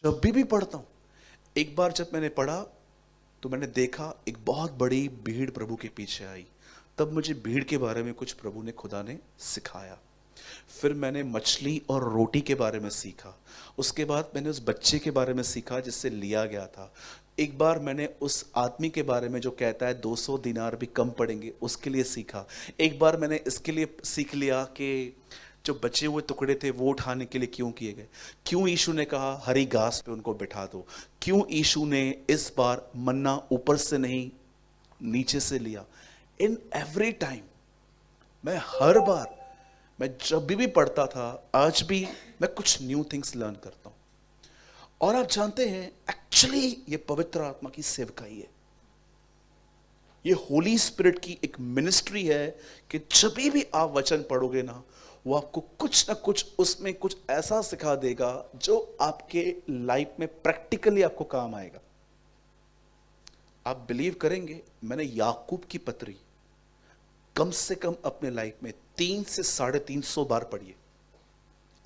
जब भी पढ़ता हूं, एक बार जब मैंने पढ़ा तो मैंने देखा एक बहुत बड़ी भीड़ प्रभु के पीछे आई। तब मुझे भीड़ के बारे में कुछ प्रभु ने, खुदा ने सिखाया। फिर मैंने मछली और रोटी के बारे में सीखा। उसके बाद मैंने उस बच्चे के बारे में सीखा जिससे लिया गया था। एक बार मैंने उस आदमी के बारे में जो कहता है 200 दिनार भी कम पड़ेंगे, उसके लिए सीखा। एक बार मैंने इसके लिए सीख लिया कि जो बचे हुए टुकड़े थे वो उठाने के लिए क्यों किए गए, क्यों यीशु ने कहा हरी घास पे उनको बिठा दो, क्यों यीशु ने इस बार मन्ना ऊपर से नहीं नीचे से लिया। इन एवरी टाइम, मैं हर बार, मैं जब भी पढ़ता था, आज भी मैं कुछ न्यू थिंग्स लर्न करता हूं। और आप जानते हैं, एक्चुअली ये पवित्र आत्मा की सेवकाई है, ये होली स्पिरिट की एक मिनिस्ट्री है कि जब भी आप वचन पढ़ोगे ना, वो आपको कुछ ना कुछ उसमें कुछ ऐसा सिखा देगा जो आपके लाइफ में प्रैक्टिकली आपको काम आएगा। आप बिलीव करेंगे, मैंने याकूब की पत्री कम से कम अपने लाइफ में 3 से 350 बार पढ़ी है।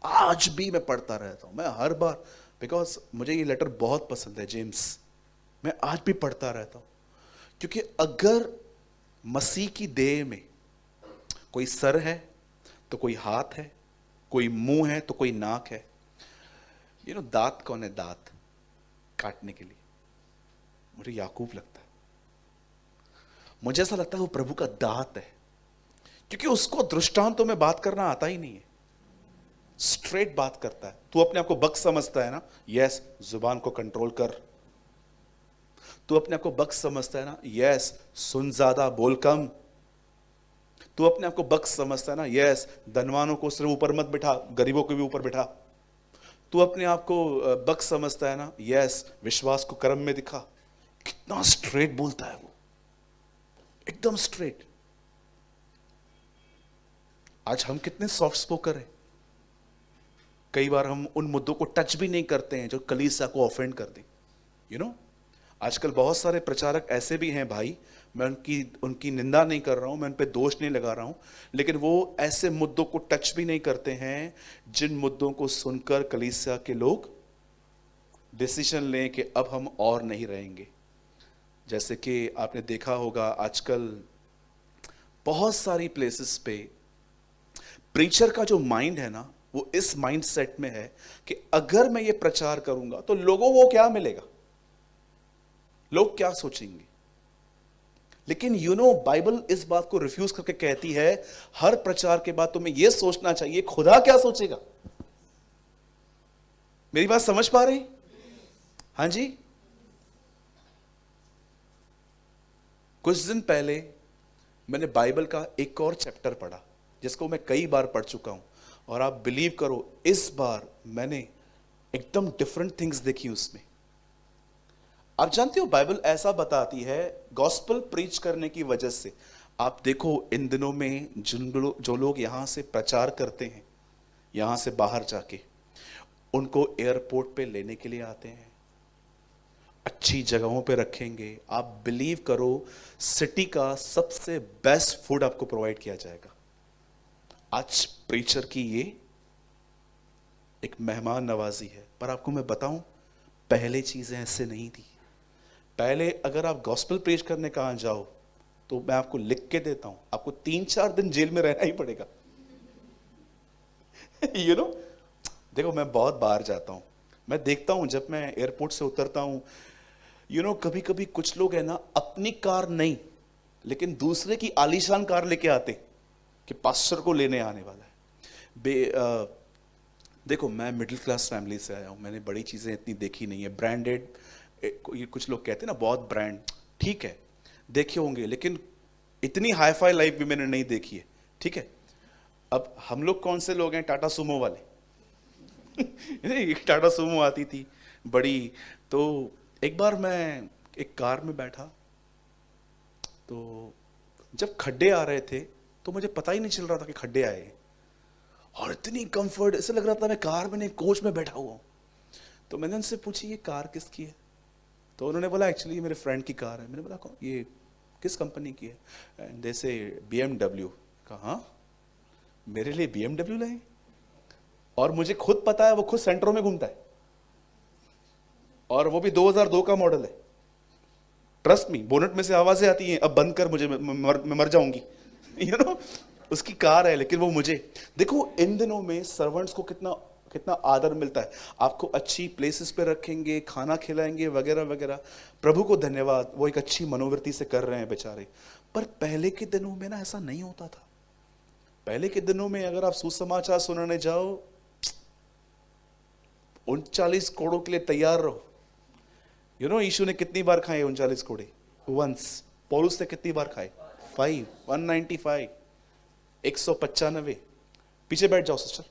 आज भी मैं पढ़ता रहता हूं, मैं हर बार, बिकॉज मुझे ये लेटर बहुत पसंद है जेम्स, मैं आज भी पढ़ता रहता हूं। क्योंकि अगर मसीह की देह में कोई सर है तो कोई हाथ है, कोई मुंह है तो कोई नाक है। दांत कौन है? दांत काटने के लिए मुझे याकूब लगता है, मुझे ऐसा लगता है वो प्रभु का दांत है, क्योंकि उसको दृष्टांतों में बात करना आता ही नहीं है, स्ट्रेट बात करता है। तू अपने आप को बख्श समझता है ना, यस, जुबान को कंट्रोल कर। तू अपने आप को बख्श समझता है ना, यस, सुन ज्यादा बोल कम। तू अपने आप को बख्श समझता है ना, यस, धनवानों को सिर्फ ऊपर मत बिठा, गरीबों को भी ऊपर बिठा। तू अपने आप को बख्श समझता है ना, यस, विश्वास को कर्म में दिखा। कितना स्ट्रेट बोलता है वो, एकदम स्ट्रेट। आज हम कितने सॉफ्ट स्पोकर हैं, कई बार हम उन मुद्दों को टच भी नहीं करते हैं जो कलीसिया को ऑफेंड कर दें। आजकल बहुत सारे प्रचारक ऐसे भी हैं भाई, मैं उनकी निंदा नहीं कर रहा हूं, मैं उन पे दोष नहीं लगा रहा हूं, लेकिन वो ऐसे मुद्दों को टच भी नहीं करते हैं जिन मुद्दों को सुनकर कलीसिया के लोग डिसीजन लें कि अब हम और नहीं रहेंगे। जैसे कि आपने देखा होगा, आजकल बहुत सारी प्लेसेस पे प्रीचर का जो माइंड है ना, वो इस माइंड सेट में है कि अगर मैं ये प्रचार करूंगा तो लोगों को क्या मिलेगा, लोग क्या सोचेंगे। लेकिन बाइबल इस बात को रिफ्यूज करके कहती है, हर प्रचार के बाद तुम्हें यह सोचना चाहिए खुदा क्या सोचेगा। मेरी बात समझ पा रहे हैं? हाँ जी। कुछ दिन पहले मैंने बाइबल का एक और चैप्टर पढ़ा जिसको मैं कई बार पढ़ चुका हूं, और आप बिलीव करो, इस बार मैंने एकदम डिफरेंट थिंग्स देखी उसमें। आप जानते हो, बाइबल ऐसा बताती है, गॉस्पेल प्रीच करने की वजह से, आप देखो इन दिनों में जो लोग यहां से प्रचार करते हैं, यहां से बाहर जाके उनको एयरपोर्ट पे लेने के लिए आते हैं, अच्छी जगहों पे रखेंगे। आप बिलीव करो, सिटी का सबसे बेस्ट फूड आपको प्रोवाइड किया जाएगा। आज प्रीचर की ये एक मेहमान नवाजी है। पर आपको मैं बताऊं, पहले चीजें ऐसे नहीं थी। पहले अगर आप गॉस्पेल प्रीच करने कहां जाओ तो मैं आपको लिख के देता हूं, आपको 3-4 दिन जेल में रहना ही पड़ेगा। देखो, मैं बहुत बाहर जाता हूं, मैं देखता हूं जब मैं एयरपोर्ट से उतरता हूं, कभी कभी कुछ लोग है ना, अपनी कार नहीं लेकिन दूसरे की आलीशान कार लेके आते कि पास्टर को लेने आने वाला है। देखो, मैं मिडिल क्लास फैमिली से आया हूं, मैंने बड़ी चीजें इतनी देखी नहीं है। ब्रांडेड, ये कुछ लोग कहते हैं ना बहुत ब्रांड, ठीक है देखे होंगे, लेकिन इतनी हाई फाई लाइफ भी मैंने नहीं देखी है, ठीक है। अब हम लोग कौन से लोग हैं, टाटा सुमो वाले। टाटा सुमो आती थी बड़ी, तो एक बार मैं एक कार में बैठा, तो जब खड्डे आ रहे थे तो मुझे पता ही नहीं चल रहा था कि खड्डे आए, और इतनी कंफर्ट, ऐसे लग रहा था मैं कार में नहीं कोच में बैठा हुआ हूं। तो मैंने उनसे पूछी ये कार किसकी है, तो उन्होंने बोला एक्चुअली ये मेरे फ्रेंड की कार है। मैंने बोला ये किस कंपनी की है? एंड दे से BMW। कहा हाँ, मेरे लिए BMW लाए, और मुझे खुद पता है वो खुद सेंटरों में घूमता है। और वो भी 2002 का मॉडल है। ट्रस्ट मी, बोनट में से आवाजें आती हैं, अब बंद कर मुझे, मैं मर जाऊंगी। यू नो, उसकी कार है लेकिन वो मुझे। देखो इन दिनों में सर्वेंट्स को कितना कितना आदर मिलता है, आपको अच्छी प्लेसेस पे रखेंगे, खाना खिलाएंगे वगैरह वगैरह। प्रभु को धन्यवाद, वो एक अच्छी मनोवृत्ति से कर रहे हैं बेचारे। पर पहले के दिनों में ना ऐसा नहीं होता था। पहले के दिनों में अगर आप सुसमाचार सुनाने जाओ, 39 कोड़ों के लिए तैयार रहो। यू नो, यीशु ने कितनी बार खाए 39 कोड़े? वंस। पौलुस ने कितनी बार खाए? 5, 195, 195। पीछे बैठ जाओ सिस्टर।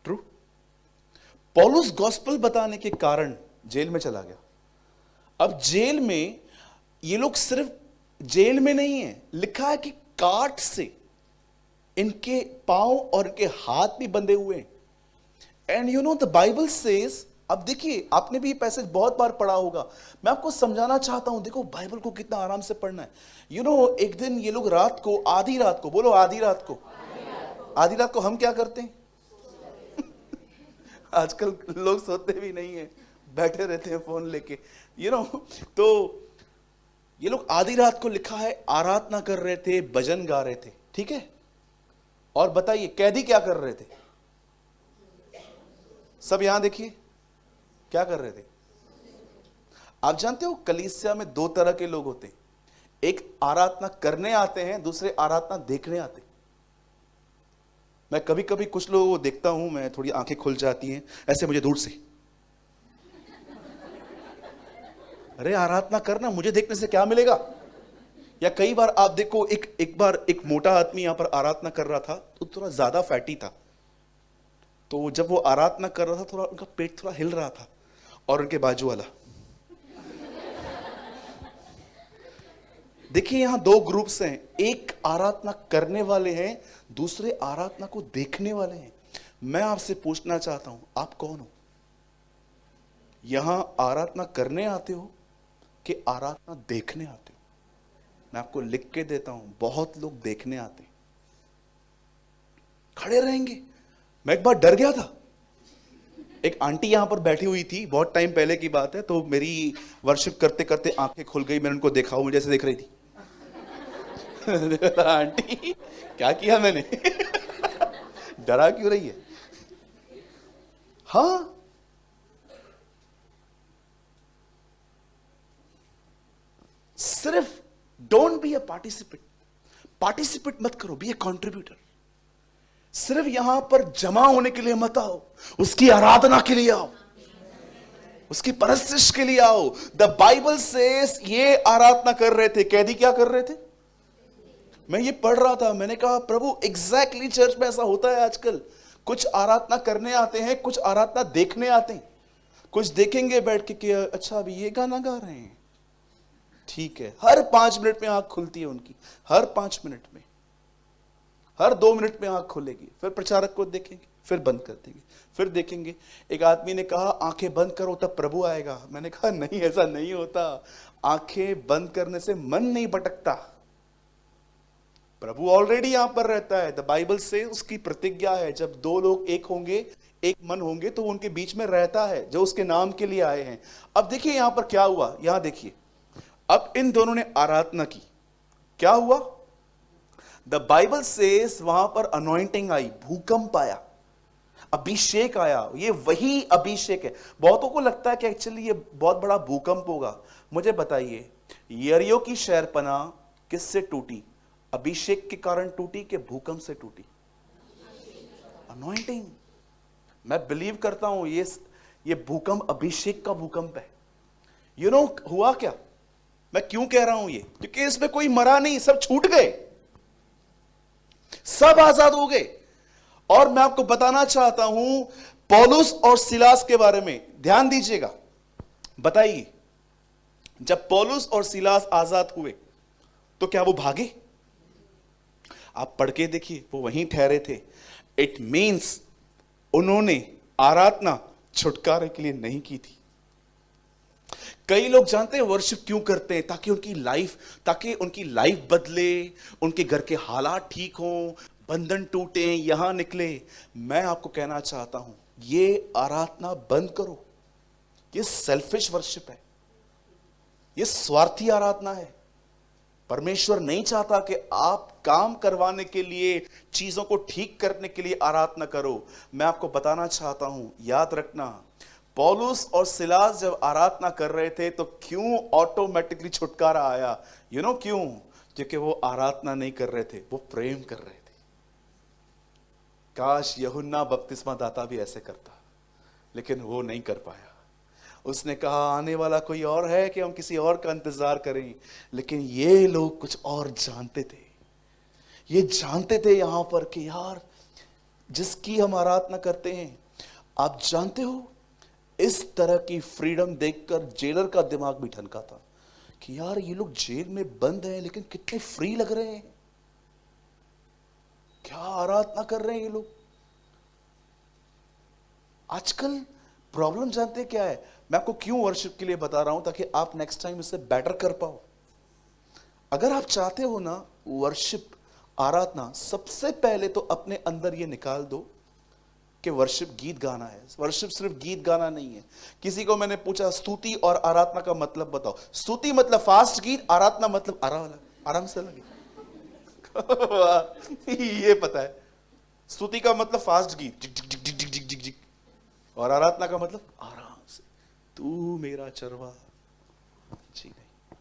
ट्रू। पौलुस गॉस्पेल बताने के कारण जेल में चला गया। अब जेल में ये लोग सिर्फ जेल में नहीं है, लिखा है कि काट से इनके पांव और इनके हाथ भी बंधे हुए हैं। And you know the Bible says, अब देखिए आपने भी पैसेज बहुत बार पढ़ा होगा, मैं आपको समझाना चाहता हूं। देखो बाइबल को कितना आराम से पढ़ना है। यू नो, एक दिन ये लोग रात को, आधी रात को, बोलो आधी रात को, आधी रात को हम क्या करते हैं? आजकल लोग सोते भी नहीं है, बैठे रहते हैं फोन लेके। यू नो, तो ये लोग आधी रात को, लिखा है, आराधना कर रहे थे, भजन गा रहे थे। ठीक है, और बताइए कैदी क्या कर रहे थे? सब यहां देखिए क्या कर रहे थे। आप जानते हो कलीसिया में दो तरह के लोग होते हैं, एक आराधना करने आते हैं, दूसरे आराधना देखने आते हैं। मैं कभी कभी कुछ लोगों को देखता हूं, मैं थोड़ी आंखें खुल जाती हैं ऐसे मुझे दूर से, अरे आराधना करना, मुझे देखने से क्या मिलेगा? या कई बार आप देखो, एक बार एक मोटा आदमी यहां पर आराधना कर रहा था, तो थोड़ा ज्यादा फैटी था। तो जब वो आराधना कर रहा था, थोड़ा उनका पेट थोड़ा हिल रहा था, और उनके बाजू वाला। देखिए यहां दो ग्रुप्स हैं, एक आराधना करने वाले हैं, दूसरे आराधना को देखने वाले हैं। मैं आपसे पूछना चाहता हूं, आप कौन हो? यहां आराधना करने आते हो कि आराधना देखने आते हो? मैं आपको लिख के देता हूं, बहुत लोग देखने आते हैं, खड़े रहेंगे। मैं एक बार डर गया था। एक आंटी यहां पर बैठी हुई थी, बहुत टाइम पहले की बात है, तो मेरी वर्शिप करते करते आंखें खुल गई, मैंने उनको देखा, वो मुझे ऐसे देख रही थी। आंटी क्या किया मैंने? डरा क्यों रही है? हाँ, सिर्फ डोंट बी अ पार्टिसिपेट मत करो, बी ए कॉन्ट्रीब्यूटर। सिर्फ यहां पर जमा होने के लिए मत आओ, उसकी आराधना के लिए आओ, उसकी परस्तिश के लिए आओ। द बाइबल सेज ये आराधना कर रहे थे, कैदी क्या कर रहे थे? मैं ये पढ़ रहा था, मैंने कहा प्रभु एग्जैक्टली चर्च में ऐसा होता है आजकल। कुछ आराधना करने आते हैं, कुछ आराधना देखने आते हैं। कुछ देखेंगे बैठ के कि अच्छा अभी ये गाना गा रहे हैं, ठीक है। हर 5 मिनट में आंख खुलती है उनकी, हर 5 मिनट में, हर 2 मिनट में आंख खुलेगी। फिर प्रचारक को देखेंगे, फिर बंद कर देंगे, फिर देखेंगे। एक आदमी ने कहा आंखें बंद करो तब प्रभु आएगा। मैंने कहा नहीं, ऐसा नहीं होता। आंखें बंद करने से मन नहीं भटकता, प्रभु ऑलरेडी यहां पर रहता है। द बाइबल से उसकी प्रतिज्ञा है, जब 2 लोग एक होंगे, एक मन होंगे, तो उनके बीच में रहता है, जो उसके नाम के लिए आए हैं। अब देखिए यहां पर क्या हुआ, यहां देखिए, अब इन दोनों ने आराधना की, क्या हुआ? द बाइबल सेज वहां पर अनॉइंटिंग आई, भूकंप आया, अभिषेक आया। ये वही अभिषेक है। बहुतों को लगता है कि एक्चुअली ये बहुत बड़ा भूकंप होगा। मुझे बताइए, यरीहो की शहरपनाह किससे टूटी? अभिषेक के कारण टूटी कि भूकंप से टूटी? अनॉइंटिंग। मैं बिलीव करता हूं ये भूकंप अभिषेक का भूकंप है। यू नो हुआ क्या? मैं क्यों कह रहा हूं ये? क्योंकि इसमें कोई मरा नहीं, सब छूट गए, सब आजाद हो गए। और मैं आपको बताना चाहता हूं पौलुस और सिलास के बारे में, ध्यान दीजिएगा। बताइए, जब पौलुस और सिलास आजाद हुए तो क्या वो भागे? आप पढ़ के देखिए, वो वहीं ठहरे थे। इट मीन्स उन्होंने आराधना छुटकारे के लिए नहीं की थी। कई लोग जानते हैं वर्शिप क्यों करते हैं? ताकि उनकी लाइफ बदले, उनके घर के हालात ठीक हों, बंधन टूटे, यहां निकले। मैं आपको कहना चाहता हूं, ये आराधना बंद करो। ये सेल्फिश वर्शिप है, ये स्वार्थी आराधना है। परमेश्वर नहीं चाहता कि आप काम करवाने के लिए, चीजों को ठीक करने के लिए आराधना करो। मैं आपको बताना चाहता हूं, याद रखना, पौलुस और सिलास जब आराधना कर रहे थे तो क्यों ऑटोमेटिकली छुटकारा आया? क्यों? क्योंकि वो आराधना नहीं कर रहे थे, वो प्रेम कर रहे थे। काश यूहन्ना बपतिस्मा दाता भी ऐसे करता, लेकिन वो नहीं कर पाया। उसने कहा आने वाला कोई और है कि हम किसी और का इंतजार करें। लेकिन ये लोग कुछ और जानते थे। ये जानते थे यहां पर कि यार, जिसकी हम आराधना करते हैं, आप जानते हो, इस तरह की फ्रीडम देखकर जेलर का दिमाग भी ठनका था कि यार ये लोग जेल में बंद हैं लेकिन कितने फ्री लग रहे हैं, क्या आराधना कर रहे हैं ये लोग। आजकल प्रॉब्लम जानते हैं क्या है? मैं आपको क्यों वर्शिप के लिए बता रहा हूं, ताकि आप नेक्स्ट टाइम इससे बेटर कर पाओ। अगर आप चाहते हो ना वर्शिप, आराधना, सबसे पहले तो अपने अंदर ये निकाल दो कि वर्शिप गीत गाना है। वर्शिप सिर्फ गीत गाना नहीं है। किसी को मैंने पूछा स्तुति और आराधना का मतलब बताओ। स्तुति मतलब फास्ट गीत, आराधना मतलब आराम से लगे। ये पता है, स्तुति का मतलब फास्ट गीत जिक जिक जिक जिक जिक जिक जिक, और आराधना का मतलब आराम से, तू मेरा चरवा। जी नहीं,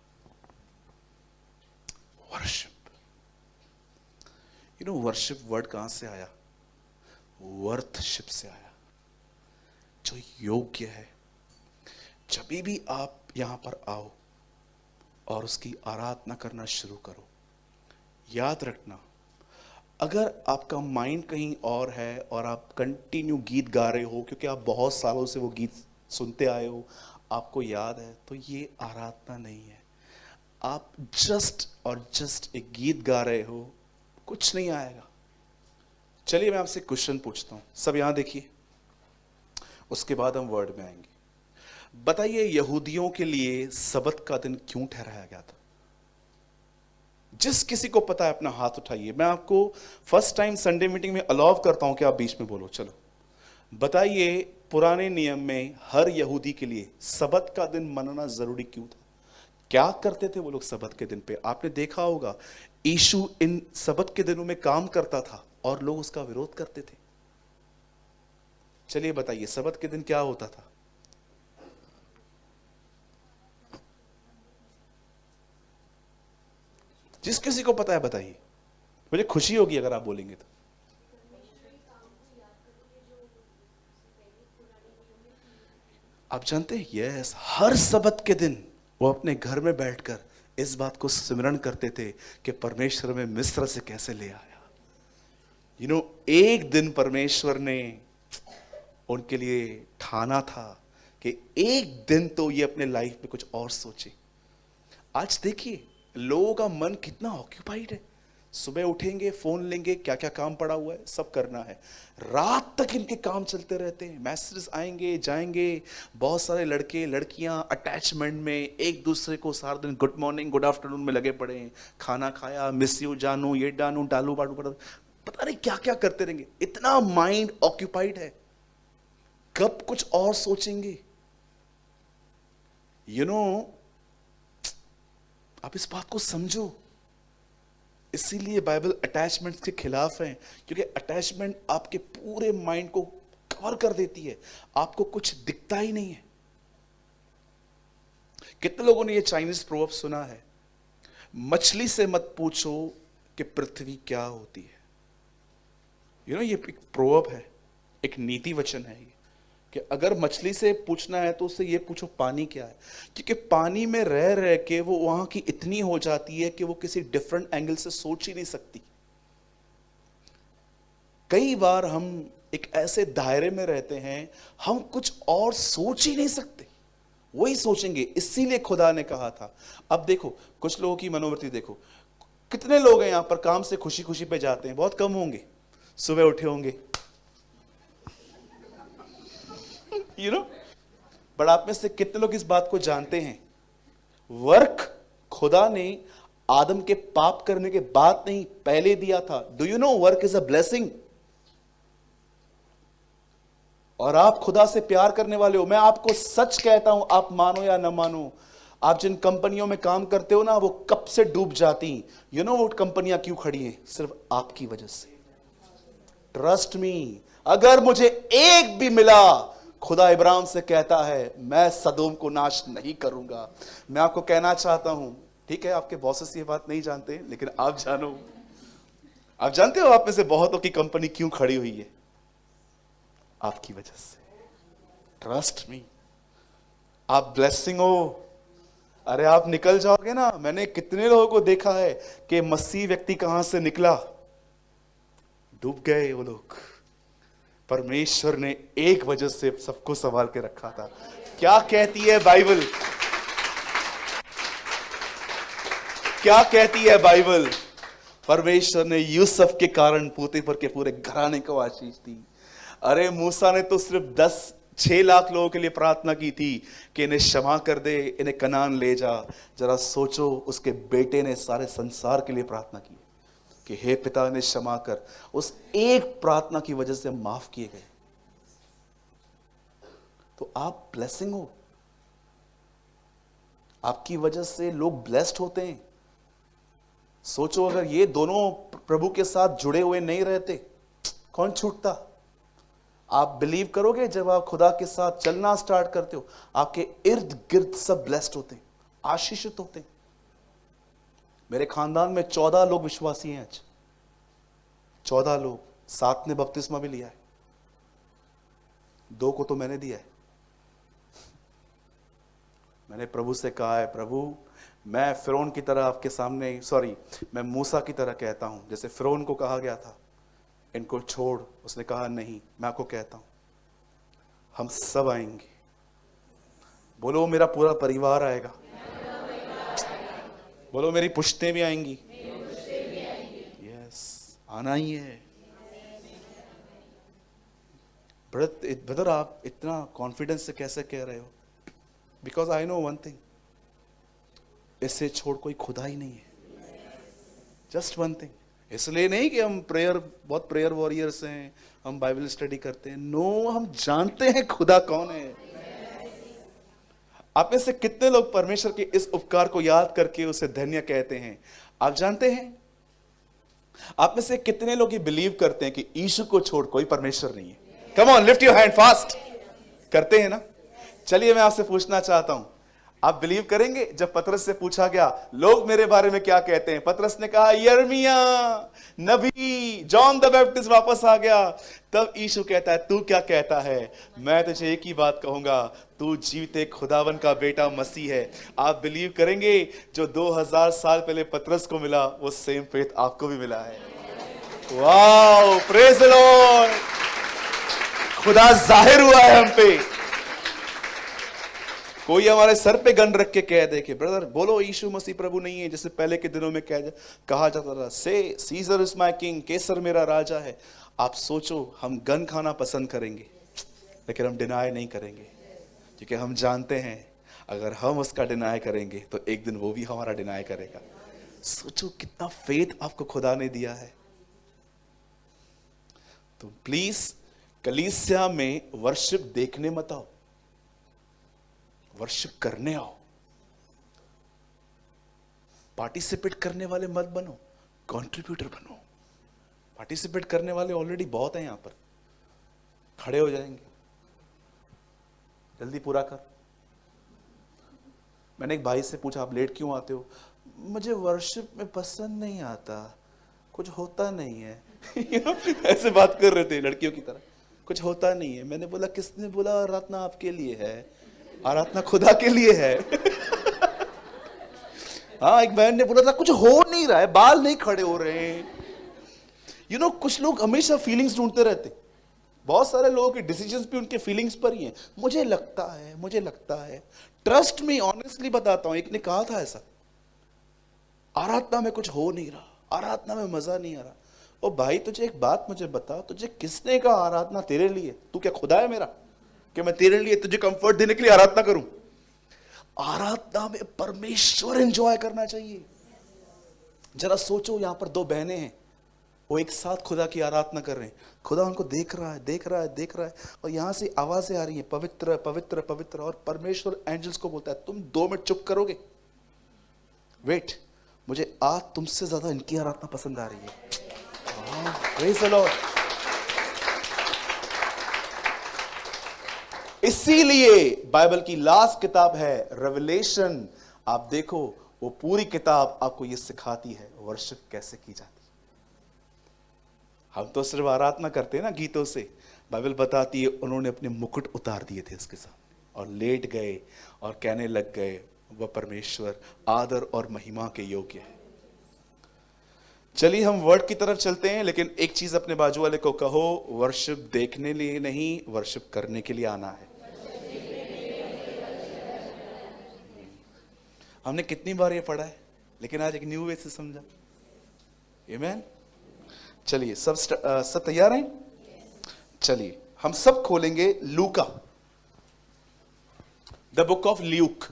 वर्शिप, वर्शिप वर्ड कहां से आया? वर्थशिप से आया, जो योग्य है। जब भी आप यहां पर आओ और उसकी आराधना करना शुरू करो, याद रखना, अगर आपका माइंड कहीं और है और आप कंटिन्यू गीत गा रहे हो क्योंकि आप बहुत सालों से वो गीत सुनते आए हो, आपको याद है, तो ये आराधना नहीं है। आप जस्ट एक गीत गा रहे हो, कुछ नहीं आएगा। चलिए मैं आपसे क्वेश्चन पूछता हूं, सब यहां देखिए, उसके बाद हम वर्ड में आएंगे। बताइए, यहूदियों के लिए सबत का दिन क्यों ठहराया गया था? जिस किसी को पता है अपना हाथ उठाइए। मैं आपको फर्स्ट टाइम संडे मीटिंग में अलाउ करता हूं कि आप बीच में बोलो। चलो बताइए, पुराने नियम में हर यहूदी के लिए सबत का दिन मनाना जरूरी क्यों था? क्या करते थे वो लोग सबत के दिन पे? आपने देखा होगा, यीशु इन सबत के दिनों में काम करता था और लोग उसका विरोध करते थे। चलिए बताइए, सबत के दिन क्या होता था? जिस किसी को पता है बताइए, मुझे खुशी होगी अगर आप बोलेंगे तो। आप जानते हैं, यस, हर सबत के दिन वो अपने घर में बैठकर इस बात को स्मरण करते थे कि परमेश्वर में मिस्र से कैसे ले आया। एक दिन परमेश्वर ने उनके लिए ठाना था कि एक दिन तो ये अपने लाइफ में कुछ और सोचे। आज देखिए लोगों का मन कितना ऑक्यूपाइड है। सुबह उठेंगे, फोन लेंगे, क्या क्या काम पड़ा हुआ है सब करना है, रात तक इनके काम चलते रहते हैं, मैसेज आएंगे जाएंगे। बहुत सारे लड़के लड़कियां अटैचमेंट में एक दूसरे को सारा दिन गुड मॉर्निंग गुड आफ्टरनून में लगे पड़े हैं। खाना खाया, मिस यू जानू, ये डानू, डालू बाडू पड़ा, पता नहीं क्या क्या करते रहेंगे। इतना माइंड ऑक्यूपाइड है, कब कुछ और सोचेंगे। आप इस बात को समझो। इसीलिए बाइबल अटैचमेंट के खिलाफ है, क्योंकि अटैचमेंट आपके पूरे माइंड को कवर कर देती है, आपको कुछ दिखता ही नहीं है। कितने लोगों ने ये चाइनीज प्रोवर्ब सुना है, मछली से मत पूछो कि पृथ्वी क्या होती है। ये एक प्रोवर्ब है, एक नीति वचन है ये, कि अगर मछली से पूछना है तो उससे ये पूछो पानी क्या है, क्योंकि पानी में रह रह के वो वहां की इतनी हो जाती है कि वो किसी डिफरेंट एंगल से सोच ही नहीं सकती। कई बार हम एक ऐसे दायरे में रहते हैं, हम कुछ और सोच ही नहीं सकते, वही सोचेंगे। इसीलिए खुदा ने कहा था। अब देखो कुछ लोगों की मनोवृत्ति देखो, कितने लोग हैं यहां पर काम से खुशी खुशी पे जाते हैं? बहुत कम होंगे। सुबह उठे होंगे, बट आप में से कितने लोग इस बात को जानते हैं, वर्क खुदा ने आदम के पाप करने के बाद नहीं, पहले दिया था। Do you know work is a blessing. और आप खुदा से प्यार करने वाले हो, मैं आपको सच कहता हूं, आप मानो या ना मानो, आप जिन कंपनियों में काम करते हो ना, वो कब से डूब जाती। यू नो वो कंपनियां क्यों खड़ी हैं? सिर्फ आपकी वजह से। ट्रस्ट मी, अगर मुझे एक भी मिला, खुदा इब्राहिम से कहता है मैं सदोम को नाश नहीं करूंगा। मैं आपको कहना चाहता हूं, ठीक है आपके बॉसेस ये बात नहीं जानते, लेकिन आप जानो, आप जानते हो आप में से बहुतों की कंपनी क्यों खड़ी हुई है? आपकी वजह से। ट्रस्ट मी, आप ब्लेसिंग हो। अरे आप निकल जाओगे ना, मैंने कितने लोगों को देखा है कि मसीह व्यक्ति कहां से निकला, डूब गए वो लोग। परमेश्वर ने एक वजह से सबको संभाल के रखा था। क्या कहती है बाइबल? क्या कहती है बाइबल? परमेश्वर ने यूसुफ के कारण पोतीफर के पूरे घराने को आशीष दी। अरे मूसा ने तो सिर्फ 6 लाख लोगों के लिए प्रार्थना की थी कि इन्हें क्षमा कर दे, इन्हें कनान ले जा। जरा सोचो, उसके बेटे ने सारे संसार के लिए प्रार्थना की कि हे पिता इन्हें क्षमा कर। उस एक प्रार्थना की वजह से माफ किए गए। तो आप ब्लेसिंग हो, आपकी वजह से लोग ब्लेस्ड होते हैं। सोचो अगर ये दोनों प्रभु के साथ जुड़े हुए नहीं रहते, कौन छूटता? आप बिलीव करोगे, जब आप खुदा के साथ चलना स्टार्ट करते हो, आपके इर्द गिर्द सब ब्लेस्ड होते हैं, आशीषित होते हैं। मेरे खानदान में 14 लोग विश्वासी हैं आज, 14 लोग, 7 ने बपतिस्मा भी लिया है, 2 को तो मैंने दिया है। मैंने प्रभु से कहा है, प्रभु मैं फिरौन की तरह आपके सामने, मैं मूसा की तरह कहता हूं, जैसे फिरौन को कहा गया था इनको छोड़, उसने कहा नहीं, मैं आपको कहता हूं हम सब आएंगे। बोलो मेरा पूरा परिवार आएगा, बोलो मेरी पुश्तें भी आएंगी। यस, आना ही है। ब्रदर आप इतना कॉन्फिडेंस से कैसे कह रहे हो? Because I know one thing, इससे छोड़ कोई खुदा ही नहीं है। Just one thing. इसलिए नहीं कि हम बहुत प्रेयर वॉरियर्स हैं, हम बाइबल स्टडी करते हैं। नो, हम जानते हैं खुदा कौन है। आप में से कितने लोग परमेश्वर के इस उपकार को याद करके उसे धन्य कहते हैं? आप जानते हैं? आप में से कितने लोग ये बिलीव करते हैं कि यीशु को छोड़ कोई परमेश्वर नहीं है? Come on, lift your hand fast. करते हैं ना? चलिए मैं आपसे पूछना चाहता हूं, आप बिलीव करेंगे जब पतरस से पूछा गया लोग मेरे बारे में क्या कहते हैं? पतरस ने कहा यिर्मयाह नबी, जॉन द बैप्टिस्ट वापस आ गया। तब यीशु कहता है तू क्या कहता है? मैं तुझे एक ही बात कहूंगा, तू जीवते खुदावन का बेटा मसीह है। आप बिलीव करेंगे जो 2000 साल पहले पतरस को मिला, वो सेम फेथ आपको भी मिला है। Wow, praise the Lord. खुदा जाहिर हुआ है हम पे। कोई हमारे सर पे गन रख के कह दे कि ब्रदर बोलो यीशु मसीह प्रभु नहीं है, जैसे पहले के दिनों में कहा जाता था, से सीजर इज माय किंग, केसर मेरा राजा है। आप सोचो, हम गन खाना पसंद करेंगे लेकिन हम डिनाई नहीं करेंगे, क्योंकि हम जानते हैं अगर हम उसका डिनाई करेंगे तो एक दिन वो भी हमारा डिनाई करेगा। सोचो कितना फेथ आपको खुदा ने दिया है। तो प्लीज कलीसिया में वर्शिप देखने मत आओ, वर्शिप करने आओ। पार्टिसिपेट करने वाले मत बनो, कंट्रीब्यूटर बनो। पार्टिसिपेट करने वाले ऑलरेडी बहुत हैं यहां पर, खड़े हो जाएंगे। जल्दी पूरा कर। मैंने एक भाई से पूछा आप लेट क्यों आते हो? मुझे वर्शिप में पसंद नहीं आता, कुछ होता नहीं है। ऐसे बात कर रहे थे लड़कियों की तरह, कुछ होता नहीं है। मैंने बोला किसने बोला आराधना आपके लिए है? आराधना खुदा के लिए है। हाँ, एक बहन ने बोला था कुछ हो नहीं रहा है, बाल नहीं खड़े हो रहे हैं। यू नो, कुछ लोग हमेशा फीलिंग्स ढूंढते रहते। बहुत सारे लोगों के डिसीजंस भी उनके फीलिंग्स पर ही हैं। मुझे लगता है, मुझे लगता है। ट्रस्ट मी, ऑनेस्टली बताता हूं, एक ने कहा था ऐसा, आराधना में कुछ हो नहीं रहा, आराधना में मजा नहीं आ रहा। ओ भाई, तुझे एक बात मुझे बता, तुझे किसने कहा आराधना तेरे लिए? तू क्या खुदा है मेरा कि मैं तेरे लिए तुझे कंफर्ट देने के लिए आराधना करूं? आराधना में परमेश्वर एंजॉय करना चाहिए। जरा सोचो, यहां पर दो बहनें हैं, वो एक साथ खुदा की आराधना कर रहे हैं, खुदा उनको देख रहा है, देख रहा है, देख रहा है, और यहां से आवाजें आ रही हैं, पवित्र पवित्र पवित्र, और परमेश्वर एंजल्स को बोलता है, तुम 2 मिनट चुप करोगे? वेट, मुझे आज तुमसे ज्यादा इनकी आराधना पसंद आ रही है। Praise the Lord. इसीलिए बाइबल की लास्ट किताब है रेवलेशन। आप देखो, वो पूरी किताब आपको ये सिखाती है वर्शिप कैसे की जाती है। हम तो सिर्फ आराधना करते हैं ना गीतों से, बाइबल बताती है उन्होंने अपने मुकुट उतार दिए थे उसके सामने और लेट गए और कहने लग गए, वह परमेश्वर आदर और महिमा के योग्य है। चलिए हम वर्ड की तरफ चलते हैं, लेकिन एक चीज अपने बाजू वाले को कहो, वर्शिप देखने लिए नहीं, वर्शिप करने के लिए आना है। हमने कितनी बार ये पढ़ा है, लेकिन आज एक न्यू वे से समझा। आमीन। चलिए सब तैयार हैं? चलिए हम सब खोलेंगे लूका, द बुक ऑफ ल्यूक।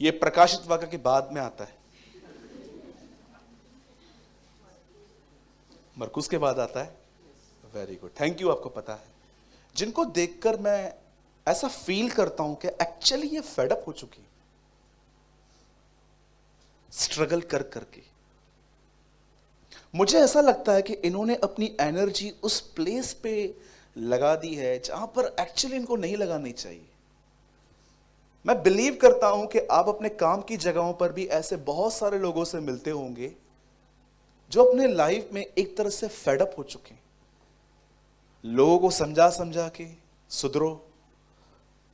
ये प्रकाशित वाक्य के बाद में आता है, मरकुस के बाद आता है। Very good, thank you. आपको पता है, जिनको देखकर मैं ऐसा फील करता हूं कि एक्चुअली ये फेडअप हो चुकी, स्ट्रगल कर करके। मुझे ऐसा लगता है कि इन्होंने अपनी एनर्जी उस प्लेस पे लगा दी है जहां पर एक्चुअली इनको नहीं लगानी चाहिए। मैं बिलीव करता हूं कि आप अपने काम की जगहों पर भी ऐसे बहुत सारे लोगों से मिलते होंगे जो अपने लाइफ में एक तरह से फेडअप हो चुके हैं। लोगों को समझा समझा के सुधरो।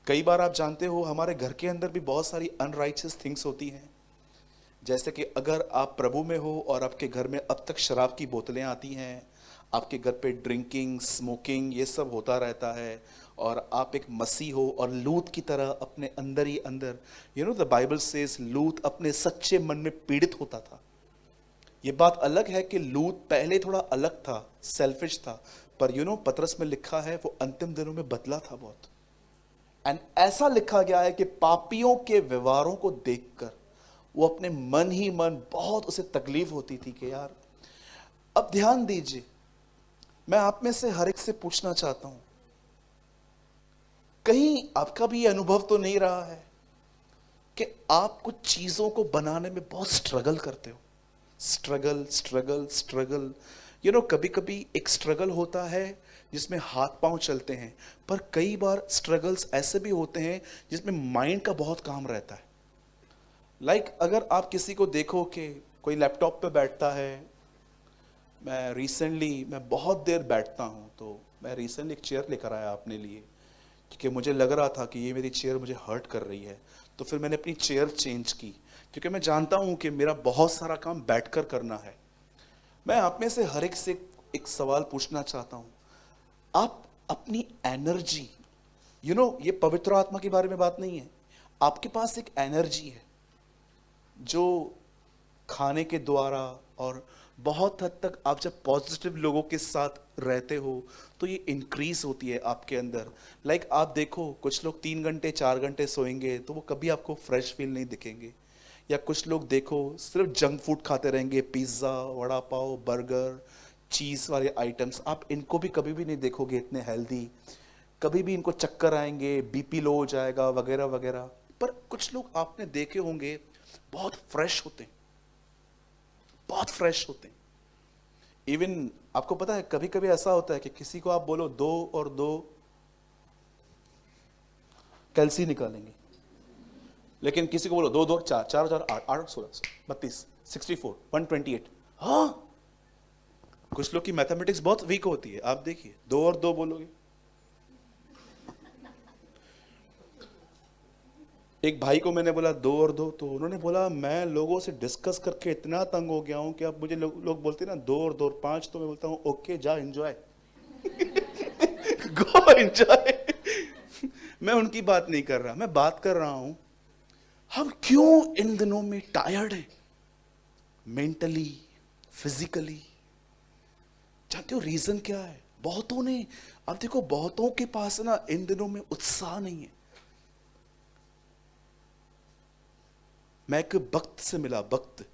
कई बार आप जानते हो हमारे घर के अंदर भी बहुत सारी अनराइचियस थिंग्स होती हैं, जैसे कि अगर आप प्रभु में हो और आपके घर में अब तक शराब की बोतलें आती हैं, आपके घर पे ड्रिंकिंग, स्मोकिंग, ये सब होता रहता है, और आप एक मसीह हो और लूत की तरह अपने अंदर ही अंदर, द बाइबल सेज लूत अपने सच्चे मन में पीड़ित होता था। ये बात अलग है कि लूत पहले थोड़ा अलग था, सेल्फिश था, पर पतरस में लिखा है वो अंतिम दिनों में बदला था बहुत। एंड ऐसा लिखा गया है कि पापियों के व्यवहारों को देखकर वो अपने मन ही मन बहुत उसे तकलीफ होती थी कि यार। अब ध्यान दीजिए, मैं आप में से हर एक से पूछना चाहता हूं, कहीं आपका भी ये अनुभव तो नहीं रहा है कि आप कुछ चीजों को बनाने में बहुत स्ट्रगल करते हो? स्ट्रगल स्ट्रगल स्ट्रगल, कभी कभी एक स्ट्रगल होता है जिसमें हाथ पांव चलते हैं, पर कई बार स्ट्रगल्स ऐसे भी होते हैं जिसमें माइंड का बहुत काम रहता है। लाइक अगर आप किसी को देखो कि कोई लैपटॉप पे बैठता है, मैं बहुत देर बैठता हूँ, तो मैं रिसेंटली एक चेयर लेकर आया अपने लिए, क्योंकि मुझे लग रहा था कि ये मेरी चेयर मुझे हर्ट कर रही है। तो फिर मैंने अपनी चेयर चेंज की, क्योंकि मैं जानता हूँ कि मेरा बहुत सारा काम बैठकर करना है। मैं आप में से हर एक से एक सवाल पूछना चाहता हूँ, आप अपनी एनर्जी, ये पवित्र आत्मा के बारे में बात नहीं है, आपके पास एक एनर्जी है जो खाने के द्वारा और बहुत हद तक आप जब पॉजिटिव लोगों के साथ रहते हो तो ये इंक्रीज होती है आपके अंदर। लाइक आप देखो, कुछ लोग 3 घंटे 4 घंटे सोएंगे तो वो कभी आपको फ्रेश फील नहीं दिखेंगे, या कुछ लोग देखो सिर्फ जंक फूड खाते रहेंगे, पिज्ज़ा, वड़ा पाव, बर्गर, चीज़ वाले आइटम्स, आप इनको भी कभी भी नहीं देखोगे इतने हेल्दी। कभी भी इनको चक्कर आएंगे, बीपी लो हो जाएगा, वगैरह वगैरह। पर कुछ लोग आपने देखे होंगे बहुत फ्रेश होते हैं, बहुत फ्रेश होते हैं। इवन आपको पता है कभी कभी ऐसा होता है कि किसी को आप बोलो 2 और 2 कैल्सी निकालेंगे, लेकिन किसी को बोलो 2 2 4 4 4 8 8 16 32 64 128, हाँ, कुछ लोग की मैथमेटिक्स बहुत वीक होती है। आप देखिए 2 और 2 बोलोगे। एक भाई को मैंने बोला 2 और 2, तो उन्होंने बोला मैं लोगों से डिस्कस करके इतना तंग हो गया हूं कि अब मुझे लोग बोलते हैं ना 2 और 2 और 5, तो मैं बोलता हूं ओके जा एंजॉय, गो एंजॉय। मैं उनकी बात नहीं कर रहा, मैं बात कर रहा हूं हम क्यों इन दिनों में टायर्ड हैं, मेंटली, फिजिकली। जानते हो रीजन क्या है? बहुतों ने, अब देखो बहुतों के पास ना इन दिनों में उत्साह नहीं है। मैं एक वक्त से मिला, वक्त